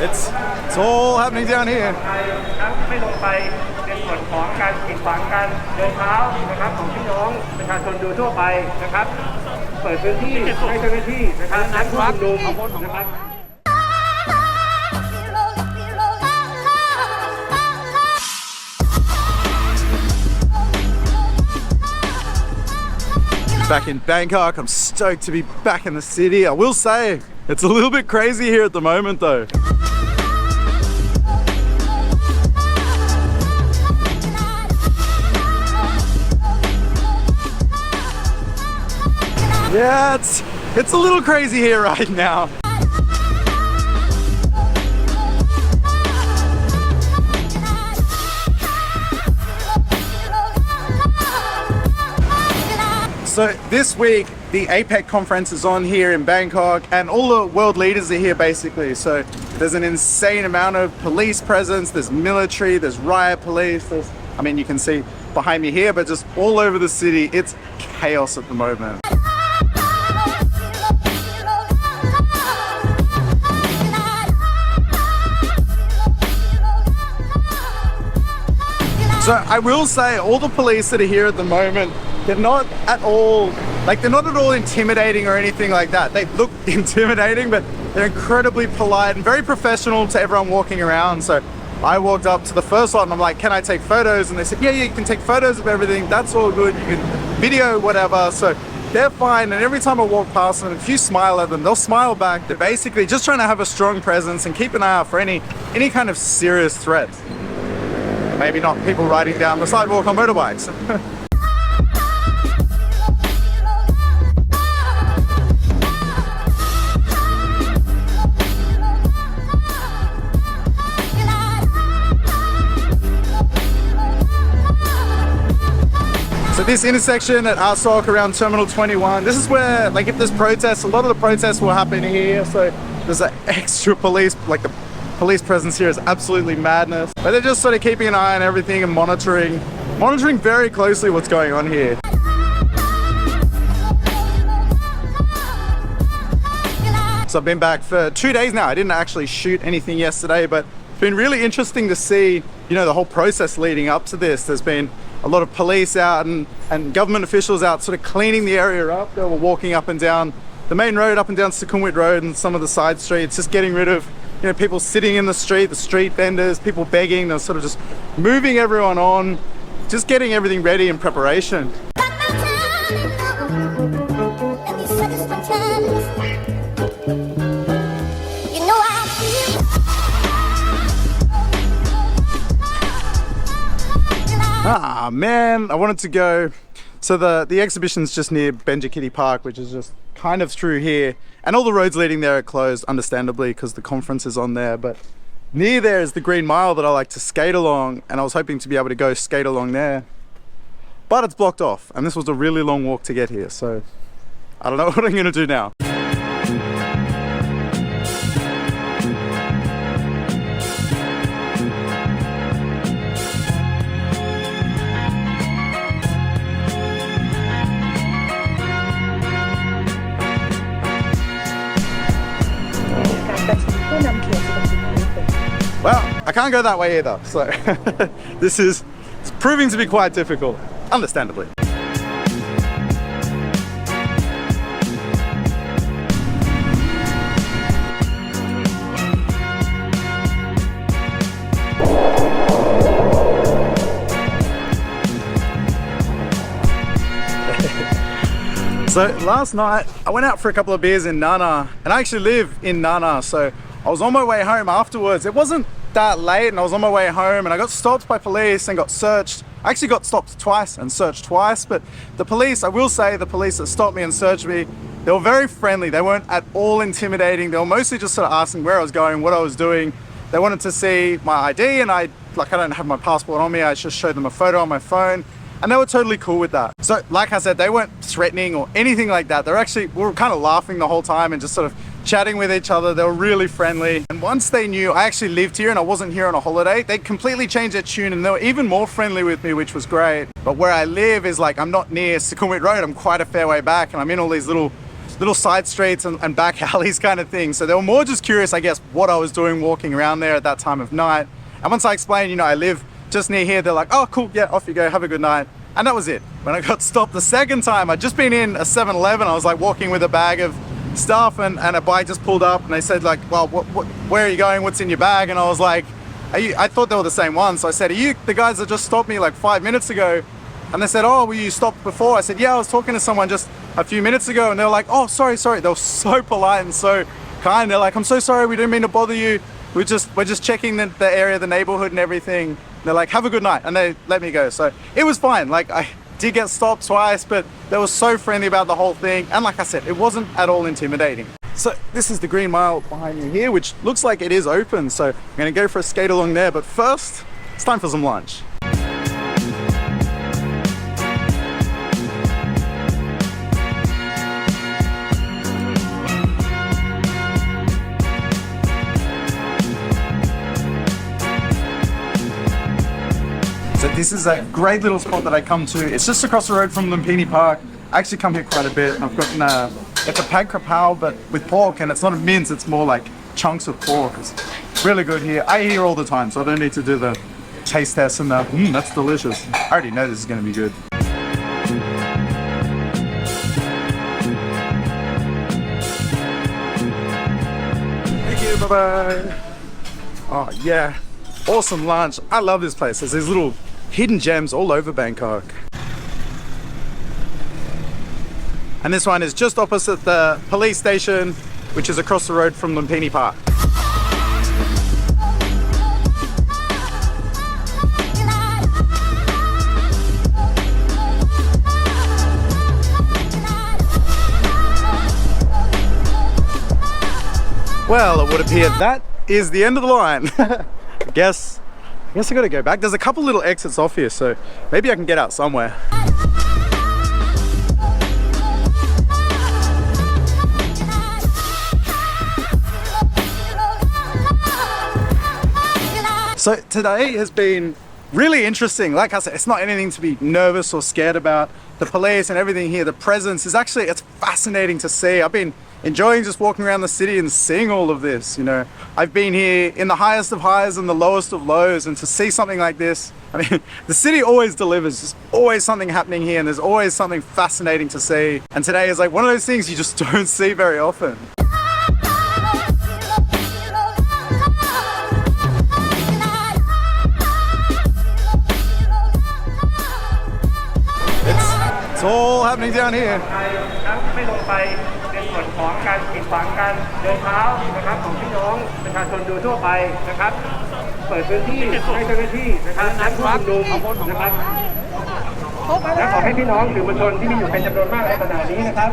It's all happening down here. ไม่ลงไปในส่วนของการกีดขวางการเดินเท้านะครับของพี่น้องประชาชนโดยทั่วไปนะครับเปิดพื้นที่ให้เจ้าหน้าที่นะครับและผู้ชุมนุมนะครับ Back in Bangkok, I'm stoked to be back in the city. I will say, it's a little bit crazy here at the moment though. Yeah, it's a little crazy here right now. So this week, the APEC conference is on here in Bangkok and all the world leaders are here basically. So there's an insane amount of police presence, there's military, there's riot police, I mean, you can see behind me here, but just all over the city, it's chaos at the moment. So I will say all the police that are here at the moment, they're not at all intimidating or anything like that. They look intimidating, but they're incredibly polite and very professional to everyone walking around. So I walked up to the first lot and I'm like, can I take photos? And they said, yeah, you can take photos of everything. That's all good. You can video whatever. So they're fine. And every time I walk past them, if you smile at them, they'll smile back. They're basically just trying to have a strong presence and keep an eye out for any kind of serious threats. Maybe not people riding down the sidewalk on motorbikes. So this intersection at Asok around Terminal 21, this is where, like, if there's protests, a lot of the protests will happen here. So there's an extra police, like the police presence here is absolutely madness. But they're just sort of keeping an eye on everything and monitoring very closely what's going on here. So I've been back for 2 days now. I didn't actually shoot anything yesterday, but it's been really interesting to see, you know, the whole process leading up to this. There's been a lot of police out and government officials out sort of cleaning the area up. They were walking up and down the main road, up and down Sukhumvit Road and some of the side streets, just getting rid of, you know, people sitting in the street vendors, people begging. They're sort of just moving everyone on, just getting everything ready in preparation. Ah man, I wanted to go. So the exhibition's just near Benjikiti Park, which is just kind of through here, and all the roads leading there are closed, understandably, because the conference is on there. But near there is the Green Mile that I like to skate along, and I was hoping to be able to go skate along there, but it's blocked off, and this was a really long walk to get here. So I don't know what I'm gonna do now. Well, I can't go that way either, so it's proving to be quite difficult, understandably. So last night I went out for a couple of beers in Nana, and I actually live in Nana, so I was on my way home afterwards. It wasn't that late and I was on my way home and I got stopped by police and got searched. I actually got stopped twice and searched twice, but the police, I will say, the police that stopped me and searched me, they were very friendly. They weren't at all intimidating. They were mostly just sort of asking where I was going, what I was doing. They wanted to see my ID, and I don't have my passport on me. I just showed them a photo on my phone. And they were totally cool with that. So like I said, they weren't threatening or anything like that. We were kind of laughing the whole time and just sort of chatting with each other. They were really friendly. And once they knew I actually lived here and I wasn't here on a holiday, they completely changed their tune and they were even more friendly with me, which was great. But where I live is like, I'm not near Sukhumvit Road. I'm quite a fair way back and I'm in all these little little side streets and back alleys kind of thing. So they were more just curious, I guess, what I was doing walking around there at that time of night. And once I explained, you know, I live just near here, they're like, oh, cool, yeah, off you go, have a good night. And that was it. When I got stopped the second time, I'd just been in a 7-Eleven. I was like walking with a bag of stuff and a bike just pulled up and they said like, well, where are you going? What's in your bag? And I was like, I thought they were the same one. So I said, are you the guys that just stopped me like 5 minutes ago? And they said, oh, were you stopped before? I said, yeah, I was talking to someone just a few minutes ago. And they were like, oh, sorry. They were so polite and so kind. They're like, I'm so sorry, we didn't mean to bother you. We're just checking the area, the neighborhood and everything. They're like, have a good night. And they let me go. So it was fine. Like I did get stopped twice, but they were so friendly about the whole thing. And like I said, it wasn't at all intimidating. So this is the Green Mile behind me here, which looks like it is open. So I'm gonna go for a skate along there. But first, it's time for some lunch. So this is a great little spot that I come to. It's just across the road from Lumpini Park. I actually come here quite a bit. I've gotten it's a pad krapao, but with pork, and it's not a mince, it's more like chunks of pork. It's really good here. I eat here all the time, so I don't need to do the taste test and that's delicious. I already know this is gonna be good. Thank you, bye-bye. Oh yeah, awesome lunch. I love this place. There's these little hidden gems all over Bangkok. And this one is just opposite the police station, which is across the road from Lumpini Park. Well, it would appear that is the end of the line. I guess I gotta go back. There's a couple little exits off here, so maybe I can get out somewhere. So today has been really interesting. Like I said, it's not anything to be nervous or scared about. The police and everything here, the presence is actually, it's fascinating to see. I've been enjoying just walking around the city and seeing all of this, you know. I've been here in the highest of highs and the lowest of lows, and to see something like this, I mean, the city always delivers. There's always something happening here and there's always something fascinating to see. And today is like one of those things you just don't see very often. It's all happening down here. ไม่ลงไปในส่วนของการกีดขวางการเดินเท้านะครับของพี่น้องประชาชนโดยทั่วไปนะครับเปิดพื้นที่ให้เจ้าหน้าที่นะครับและผู้ชุมนุมนะครับและขอให้พี่น้องสื่อมวลชนที่มีอยู่เป็นจำนวนมากในขณะนี้นะครับ